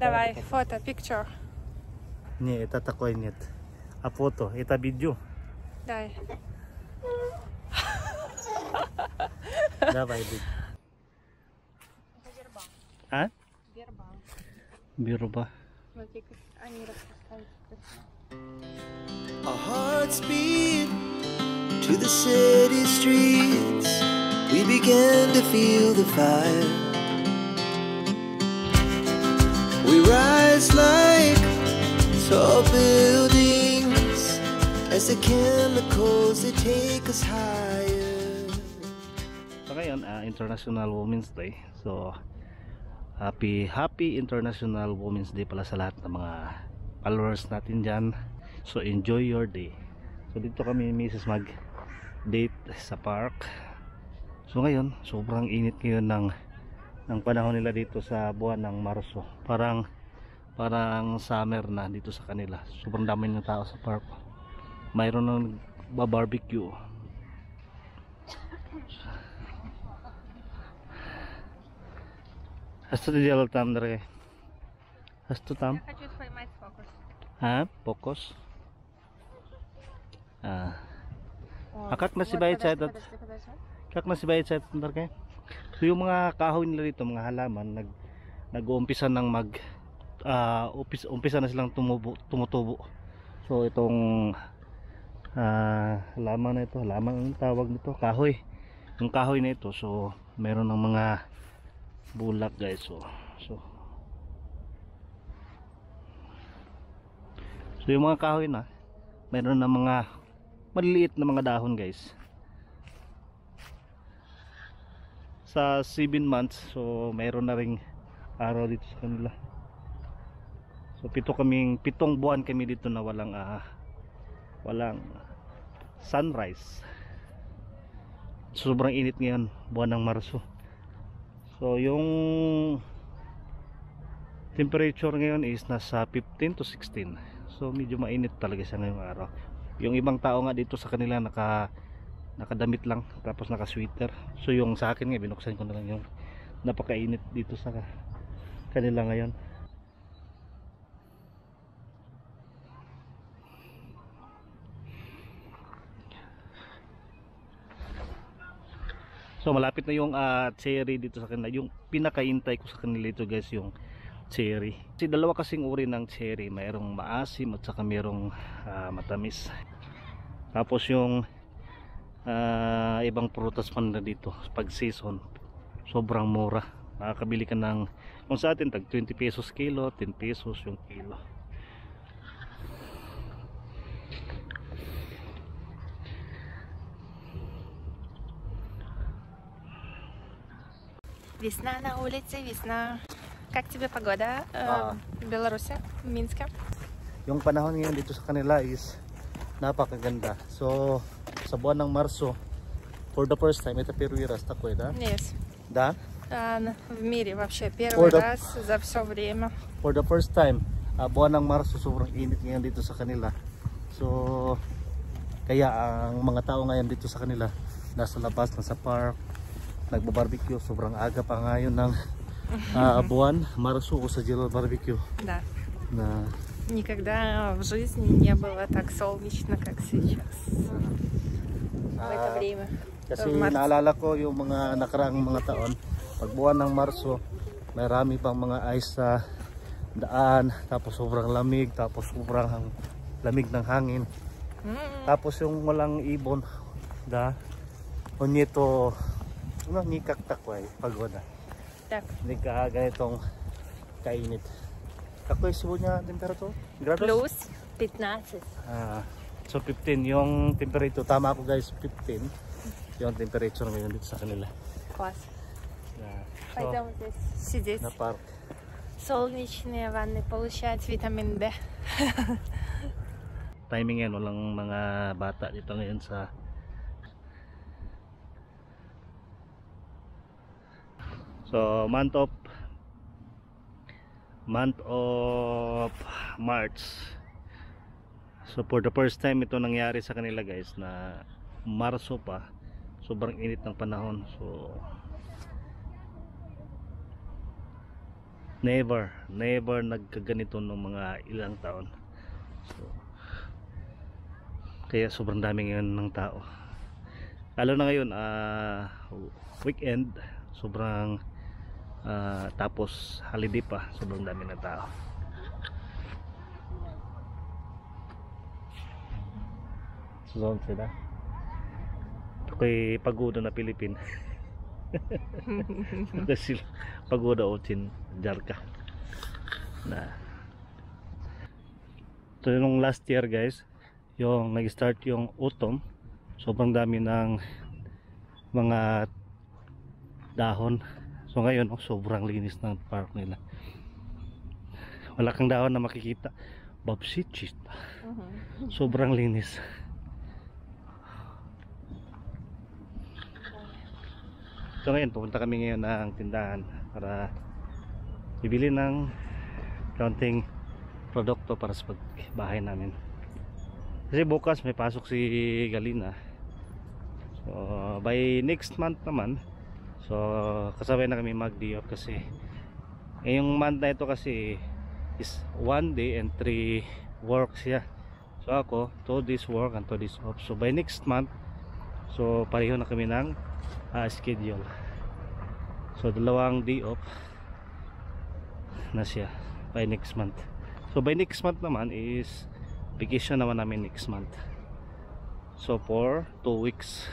Давай, фото, picture. Не, это такой нет. А фото, это видео. Дай. Давай, видео. А? Сбербанк. Бируба. Смотри, как они распускаются. Our hearts beat to the city streets. We began to feel the fire. We rise like tall buildings as the chemicals they take us higher. So ngayon, International Women's Day. So happy International Women's Day pala sa lahat ng mga followers natin dyan. So enjoy your day. So dito kami ni Mrs. mag date sa park. So ngayon sobrang init ngayon ng panahon nila dito sa buwan ng Marso. Parang summer na dito sa kanila. Sobrang dami ng tao sa park. Mayroon ng barbecue. Что ты делал там, дорогая? А что там? Я хочу поймать фокус. А? Фокус? А как Вот, называется подожди, этот? подожди. Как называется этот, дорогая? So yung mga kahoy nila dito, mga halaman, nag-uumpisa ng umpisa na silang tumutubo. So itong halaman na ito, halaman ang tawag nito, kahoy. Yung kahoy na ito, so meron ng mga bulak guys. So yung mga kahoy na meron ng mga maliliit na mga dahon guys. Sa 7 months, so meron na ring araw dito sa kanila. So 7 buwan kami dito na walang sunrise. Sobrang init ngayon, buwan ng Marso. So yung temperature ngayon is nasa 15 to 16. So medyo mainit talaga siya ngayong araw. Yung ibang tao nga dito sa kanila nakadamit lang, tapos naka-sweater. So yung sa akin nga binuksan ko na lang yung napakainit dito sa kanila ngayon. So malapit na yung cherry dito sa kanila. Yung pinakaintay ko sa kanila ito guys, yung cherry. Kasi dalawa kasing uri ng cherry. Mayroong maasim at saka mayroong matamis. Tapos yung ibang prutas man na dito pag season, sobrang mura. Makakabili ka ng, kung sa atin tag 20 pesos kilo, 10 pesos yung kilo. Весна на улице, весна. Как тебе погода в Беларуси, в Минске? Yung panahon ngayon dito sa kanila is napakaganda. So sa buwan ng Marso, for the first time, это первый раз такой, да? Yes. Да? В мире вообще первый раз за все время. For the first time, buwan ng Marso, sobrang init ngayon dito sa kanila. So kaya ang mga tao ngayon dito sa kanila nasa labas, nasa park, nagbo-barbecue. Sobrang aga pa ngayon ng buwan Марсу усадила барбекю. Да. На... Никогда в жизни не было так солнечно, как сейчас. В это время. Kasi naalala ko yung mga nakaraang mga taon, pag buwan ng Marso, marami pang mga ice sa daan, tapos sobrang lamig, tapos sobrang lamig ng hangin. Tapos yung walang ibon, da, onyeto, nikak takway, pagoda. Так. Hindi ka ganitong kainit. Какой сегодня температура? Градус? Плюс 15. So 15 yung temperature. Tama ako guys, 15 yung temperature ngayon dito sa kanila. Класс. So, Пойдем здесь сидеть. na park. Солнечные ванны, получать витамин D. Timing yan, walang mga bata dito ngayon sa so month of March. So for the first time ito nangyari sa kanila guys, na Marso pa, sobrang init ng panahon. So never nagkaganito nung mga ilang taon. So, kaya sobrang dami ngayon ng tao, lalo na ngayon weekend, sobrang tapos holiday pa, sobrang dami ng tao. Zone sila ako'y pagoda na Pilipin. Kasi pagoda Ochin Jarka na. So yung last year guys, yung nag-start yung autumn, sobrang dami ng mga dahon. So ngayon sobrang linis ng park nila, wala kang dahon na makikita. Babsitchit, sobrang linis. So ngayon pupunta kami ngayon ng tindahan para bibili ng kaunting produkto para sa bahay namin, kasi bukas may pasok si Galina. So by next month naman, so kasabay na kami mag-day off, kasi ngayong month na ito kasi is 1 day and 3 work siya. So ako 2 days work and 2 days off. So by next month, so pareho na kami ng schedule. So dalawang day off na siya by next month. So by next month naman is vacation naman namin next month. So for 2 weeks